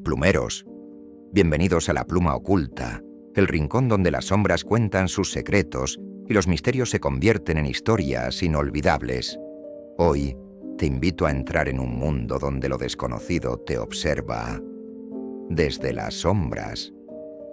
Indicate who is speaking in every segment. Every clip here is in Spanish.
Speaker 1: Plumeros, bienvenidos a la pluma oculta, el rincón donde las sombras cuentan sus secretos y los misterios se convierten en historias inolvidables. Hoy te invito a entrar en un mundo donde lo desconocido te observa desde las sombras.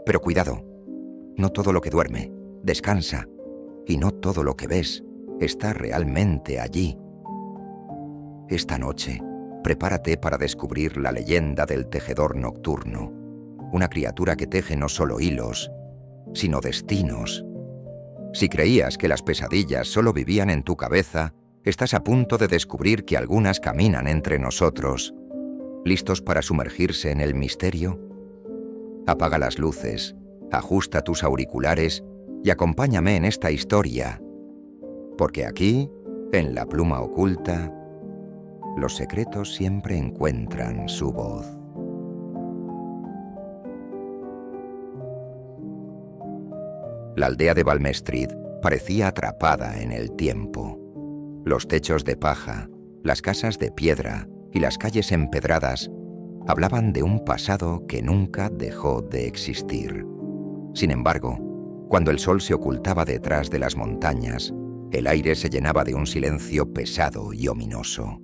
Speaker 1: Pero cuidado, no todo lo que duerme descansa, y no todo lo que ves está realmente allí. Esta noche, prepárate para descubrir la leyenda del tejedor nocturno, una criatura que teje no solo hilos, sino destinos. Si creías que las pesadillas solo vivían en tu cabeza, estás a punto de descubrir que algunas caminan entre nosotros. ¿Listos para sumergirse en el misterio? Apaga las luces, ajusta tus auriculares y acompáñame en esta historia, porque aquí, en la pluma oculta, los secretos siempre encuentran su voz. La aldea de Balmestrid parecía atrapada en el tiempo. Los techos de paja, las casas de piedra y las calles empedradas hablaban de un pasado que nunca dejó de existir. Sin embargo, cuando el sol se ocultaba detrás de las montañas, el aire se llenaba de un silencio pesado y ominoso.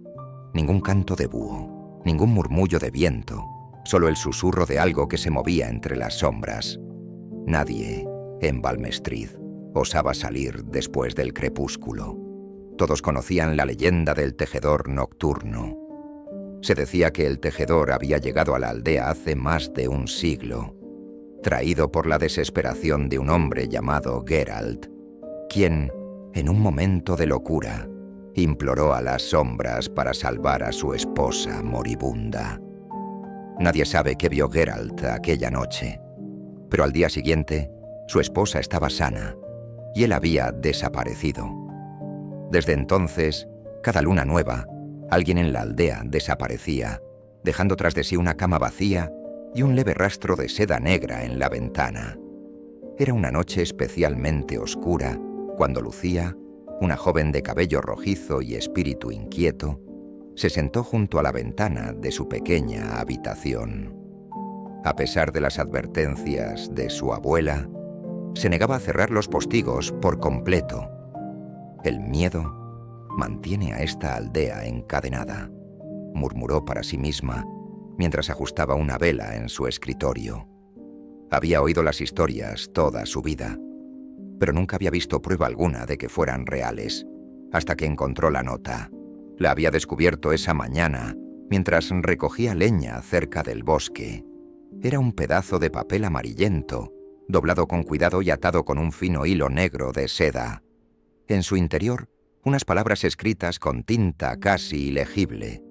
Speaker 1: Ningún canto de búho, ningún murmullo de viento, solo el susurro de algo que se movía entre las sombras. Nadie, en Balmestrid, osaba salir después del crepúsculo. Todos conocían la leyenda del tejedor nocturno. Se decía que el tejedor había llegado a la aldea hace más de un siglo, traído por la desesperación de un hombre llamado Geralt, quien, en un momento de locura, imploró a las sombras para salvar a su esposa moribunda. Nadie sabe qué vio Geralt aquella noche, pero al día siguiente, su esposa estaba sana y él había desaparecido. Desde entonces, cada luna nueva, alguien en la aldea desaparecía, dejando tras de sí una cama vacía y un leve rastro de seda negra en la ventana. Era una noche especialmente oscura cuando Lucía, una joven de cabello rojizo y espíritu inquieto, se sentó junto a la ventana de su pequeña habitación. A pesar de las advertencias de su abuela, se negaba a cerrar los postigos por completo. El miedo mantiene a esta aldea encadenada, murmuró para sí misma mientras ajustaba una vela en su escritorio. Había oído las historias toda su vida, pero nunca había visto prueba alguna de que fueran reales, hasta que encontró la nota. La había descubierto esa mañana, mientras recogía leña cerca del bosque. Era un pedazo de papel amarillento, doblado con cuidado y atado con un fino hilo negro de seda. En su interior, unas palabras escritas con tinta casi ilegible.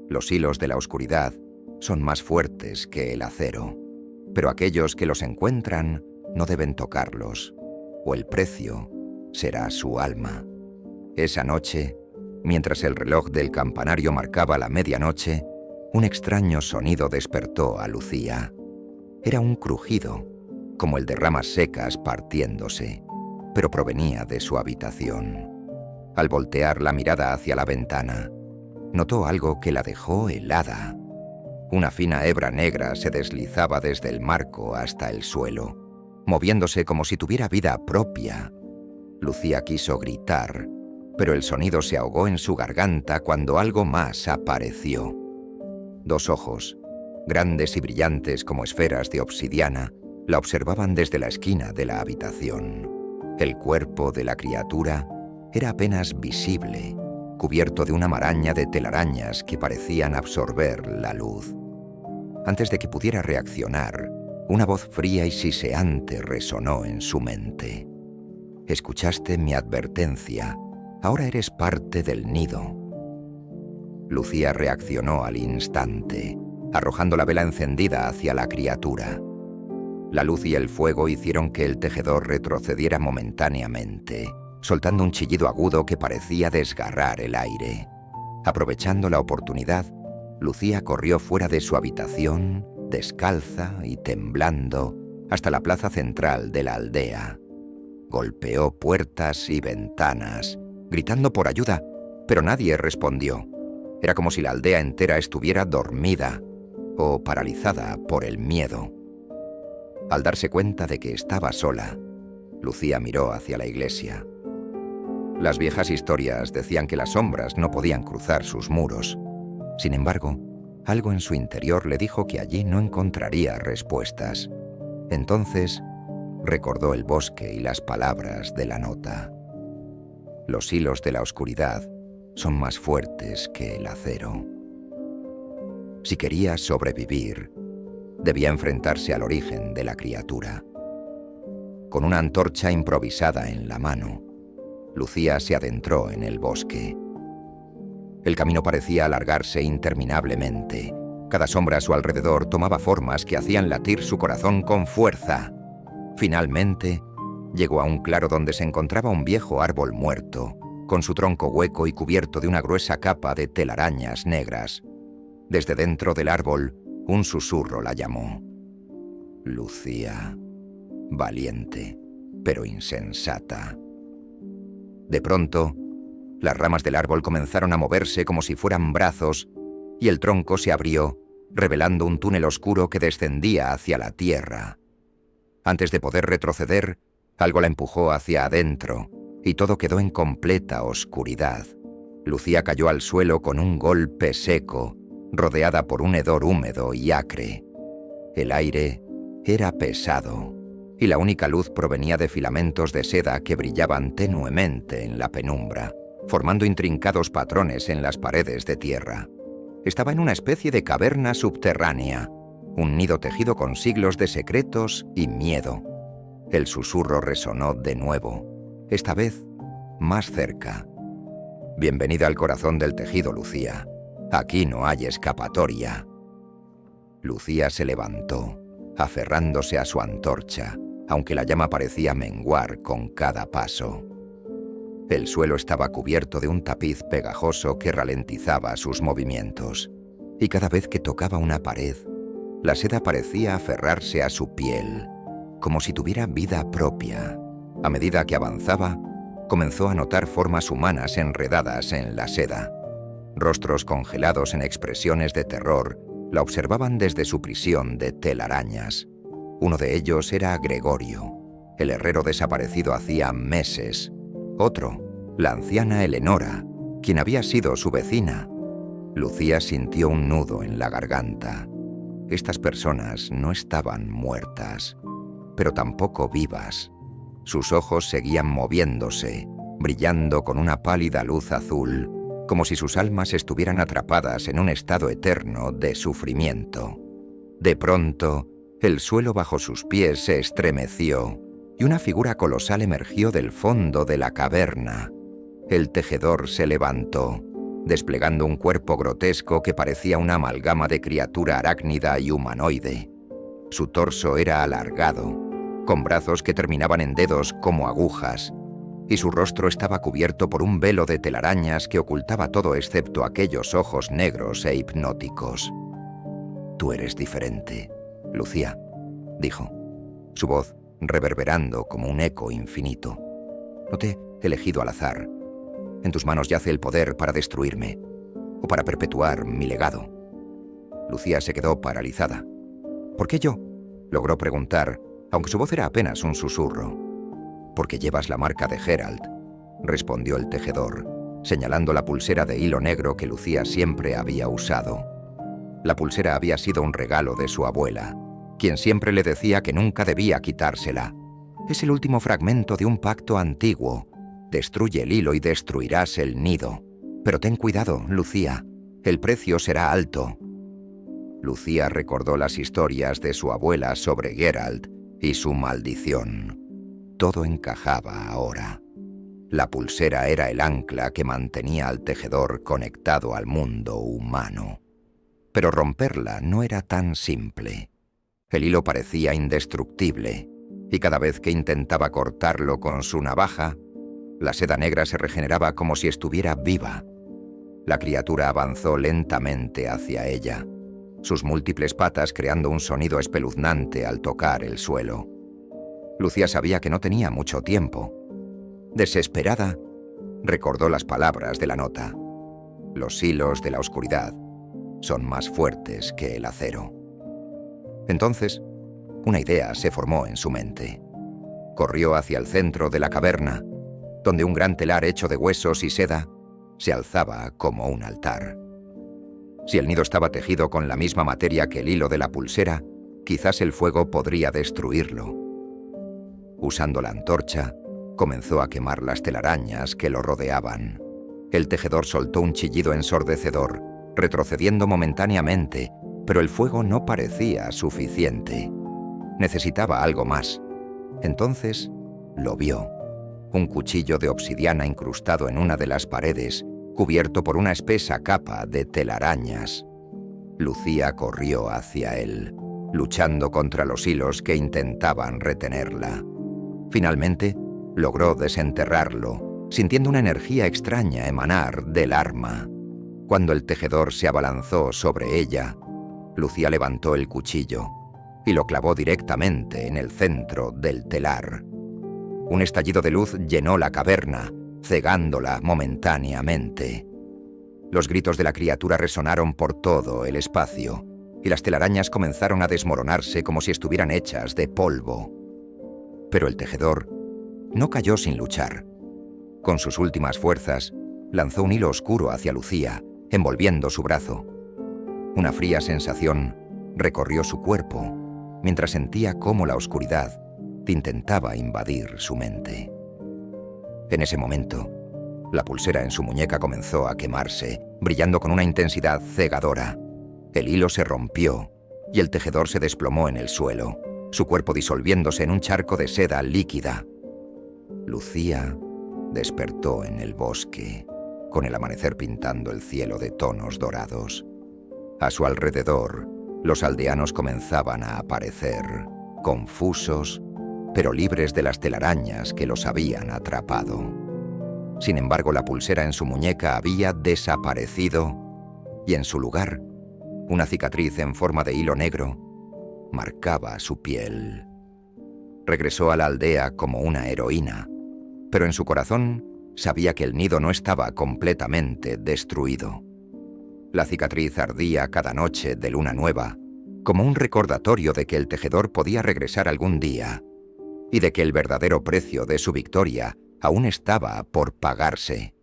Speaker 1: Los hilos de la oscuridad son más fuertes que el acero, pero aquellos que los encuentran no deben tocarlos, o el precio será su alma. Esa noche, mientras el reloj del campanario marcaba la medianoche, un extraño sonido despertó a Lucía. Era un crujido, como el de ramas secas partiéndose, pero provenía de su habitación. Al voltear la mirada hacia la ventana, notó algo que la dejó helada. Una fina hebra negra se deslizaba desde el marco hasta el suelo, moviéndose como si tuviera vida propia. Lucía quiso gritar, pero el sonido se ahogó en su garganta cuando algo más apareció. Dos ojos, grandes y brillantes como esferas de obsidiana, la observaban desde la esquina de la habitación. El cuerpo de la criatura era apenas visible, cubierto de una maraña de telarañas que parecían absorber la luz. Antes de que pudiera reaccionar, una voz fría y siseante resonó en su mente. «Escuchaste mi advertencia. Ahora eres parte del nido». Lucía reaccionó al instante, arrojando la vela encendida hacia la criatura. La luz y el fuego hicieron que el tejedor retrocediera momentáneamente, soltando un chillido agudo que parecía desgarrar el aire. Aprovechando la oportunidad, Lucía corrió fuera de su habitación, descalza y temblando, hasta la plaza central de la aldea. Golpeó puertas y ventanas, gritando por ayuda, pero nadie respondió. Era como si la aldea entera estuviera dormida. o paralizada por el miedo. Al darse cuenta de que estaba sola, Lucía miró hacia la iglesia. Las viejas historias decían que las sombras no podían cruzar sus muros. Sin embargo, algo en su interior le dijo que allí no encontraría respuestas. Entonces, recordó el bosque y las palabras de la nota. Los hilos de la oscuridad son más fuertes que el acero. Si quería sobrevivir, debía enfrentarse al origen de la criatura. Con una antorcha improvisada en la mano, Lucía se adentró en el bosque. El camino parecía alargarse interminablemente. Cada sombra a su alrededor tomaba formas que hacían latir su corazón con fuerza. Finalmente, llegó a un claro donde se encontraba un viejo árbol muerto, con su tronco hueco y cubierto de una gruesa capa de telarañas negras. Desde dentro del árbol, un susurro la llamó. Lucía, valiente, pero insensata. De pronto, las ramas del árbol comenzaron a moverse como si fueran brazos, y el tronco se abrió, revelando un túnel oscuro que descendía hacia la tierra. Antes de poder retroceder, algo la empujó hacia adentro, y todo quedó en completa oscuridad. Lucía cayó al suelo con un golpe seco, rodeada por un hedor húmedo y acre. El aire era pesado, y la única luz provenía de filamentos de seda que brillaban tenuemente en la penumbra, formando intrincados patrones en las paredes de tierra. Estaba en una especie de caverna subterránea, un nido tejido con siglos de secretos y miedo. El susurro resonó de nuevo, esta vez más cerca. Bienvenida al corazón del tejido, Lucía. Aquí no hay escapatoria. Lucía se levantó, aferrándose a su antorcha, aunque la llama parecía menguar con cada paso. El suelo estaba cubierto de un tapiz pegajoso que ralentizaba sus movimientos, y cada vez que tocaba una pared, la seda parecía aferrarse a su piel, como si tuviera vida propia. A medida que avanzaba, comenzó a notar formas humanas enredadas en la seda. Rostros congelados en expresiones de terror la observaban desde su prisión de telarañas. Uno de ellos era Gregorio, el herrero desaparecido hacía meses. Otro, la anciana Eleonora, quien había sido su vecina. Lucía sintió un nudo en la garganta. Estas personas no estaban muertas, pero tampoco vivas. Sus ojos seguían moviéndose, brillando con una pálida luz azul, como si sus almas estuvieran atrapadas en un estado eterno de sufrimiento. De pronto, el suelo bajo sus pies se estremeció y una figura colosal emergió del fondo de la caverna. El tejedor se levantó, desplegando un cuerpo grotesco que parecía una amalgama de criatura arácnida y humanoide. Su torso era alargado, con brazos que terminaban en dedos como agujas, y su rostro estaba cubierto por un velo de telarañas que ocultaba todo excepto aquellos ojos negros e hipnóticos. «Tú eres diferente, Lucía», dijo, su voz reverberando como un eco infinito. «No te he elegido al azar. En tus manos yace el poder para destruirme, o para perpetuar mi legado». Lucía se quedó paralizada. «¿Por qué yo?», logró preguntar, aunque su voz era apenas un susurro. «Porque llevas la marca de Geralt», respondió el tejedor, señalando la pulsera de hilo negro que Lucía siempre había usado. La pulsera había sido un regalo de su abuela, quien siempre le decía que nunca debía quitársela. «Es el último fragmento de un pacto antiguo. Destruye el hilo y destruirás el nido. Pero ten cuidado, Lucía. El precio será alto». Lucía recordó las historias de su abuela sobre Geralt y su maldición. Todo encajaba ahora. La pulsera era el ancla que mantenía al tejedor conectado al mundo humano. Pero romperla no era tan simple. El hilo parecía indestructible, y cada vez que intentaba cortarlo con su navaja, la seda negra se regeneraba como si estuviera viva. La criatura avanzó lentamente hacia ella, sus múltiples patas creando un sonido espeluznante al tocar el suelo. Lucía sabía que no tenía mucho tiempo. Desesperada, recordó las palabras de la nota. Los hilos de la oscuridad son más fuertes que el acero. Entonces, una idea se formó en su mente. Corrió hacia el centro de la caverna, donde un gran telar hecho de huesos y seda se alzaba como un altar. Si el nido estaba tejido con la misma materia que el hilo de la pulsera, quizás el fuego podría destruirlo. Usando la antorcha, comenzó a quemar las telarañas que lo rodeaban. El tejedor soltó un chillido ensordecedor, retrocediendo momentáneamente, pero el fuego no parecía suficiente. Necesitaba algo más. Entonces, lo vio. Un cuchillo de obsidiana incrustado en una de las paredes, cubierto por una espesa capa de telarañas. Lucía corrió hacia él, luchando contra los hilos que intentaban retenerla. Finalmente, logró desenterrarlo, sintiendo una energía extraña emanar del arma. Cuando el tejedor se abalanzó sobre ella, Lucía levantó el cuchillo y lo clavó directamente en el centro del telar. Un estallido de luz llenó la caverna, cegándola momentáneamente. Los gritos de la criatura resonaron por todo el espacio, y las telarañas comenzaron a desmoronarse como si estuvieran hechas de polvo. Pero el tejedor no cayó sin luchar. Con sus últimas fuerzas, lanzó un hilo oscuro hacia Lucía, envolviendo su brazo. Una fría sensación recorrió su cuerpo, mientras sentía cómo la oscuridad intentaba invadir su mente. En ese momento, la pulsera en su muñeca comenzó a quemarse, brillando con una intensidad cegadora. El hilo se rompió y el tejedor se desplomó en el suelo, su cuerpo disolviéndose en un charco de seda líquida. Lucía despertó en el bosque, con el amanecer pintando el cielo de tonos dorados. A su alrededor, los aldeanos comenzaban a aparecer, confusos, pero libres de las telarañas que los habían atrapado. Sin embargo, la pulsera en su muñeca había desaparecido y en su lugar, una cicatriz en forma de hilo negro marcaba su piel. Regresó a la aldea como una heroína, pero en su corazón sabía que el nido no estaba completamente destruido. La cicatriz ardía cada noche de luna nueva, como un recordatorio de que el tejedor podía regresar algún día y de que el verdadero precio de su victoria aún estaba por pagarse.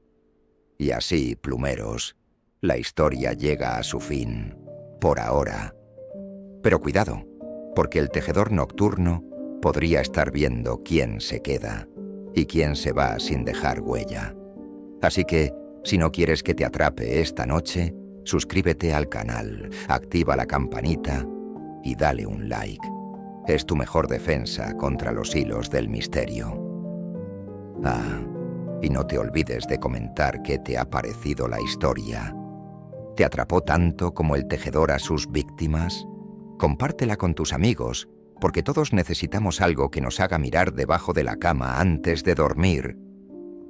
Speaker 1: Y así, plumeros, la historia llega a su fin, por ahora. Pero cuidado, porque el tejedor nocturno podría estar viendo quién se queda y quién se va sin dejar huella. Así que, si no quieres que te atrape esta noche, suscríbete al canal, activa la campanita y dale un like. Es tu mejor defensa contra los hilos del misterio. Ah, y no te olvides de comentar qué te ha parecido la historia. ¿Te atrapó tanto como el tejedor a sus víctimas? Compártela con tus amigos, porque todos necesitamos algo que nos haga mirar debajo de la cama antes de dormir.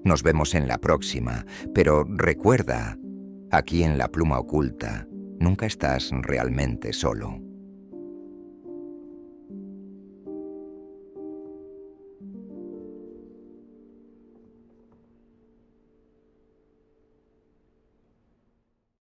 Speaker 1: Nos vemos en la próxima, pero recuerda, aquí en La Pluma Oculta, nunca estás realmente solo.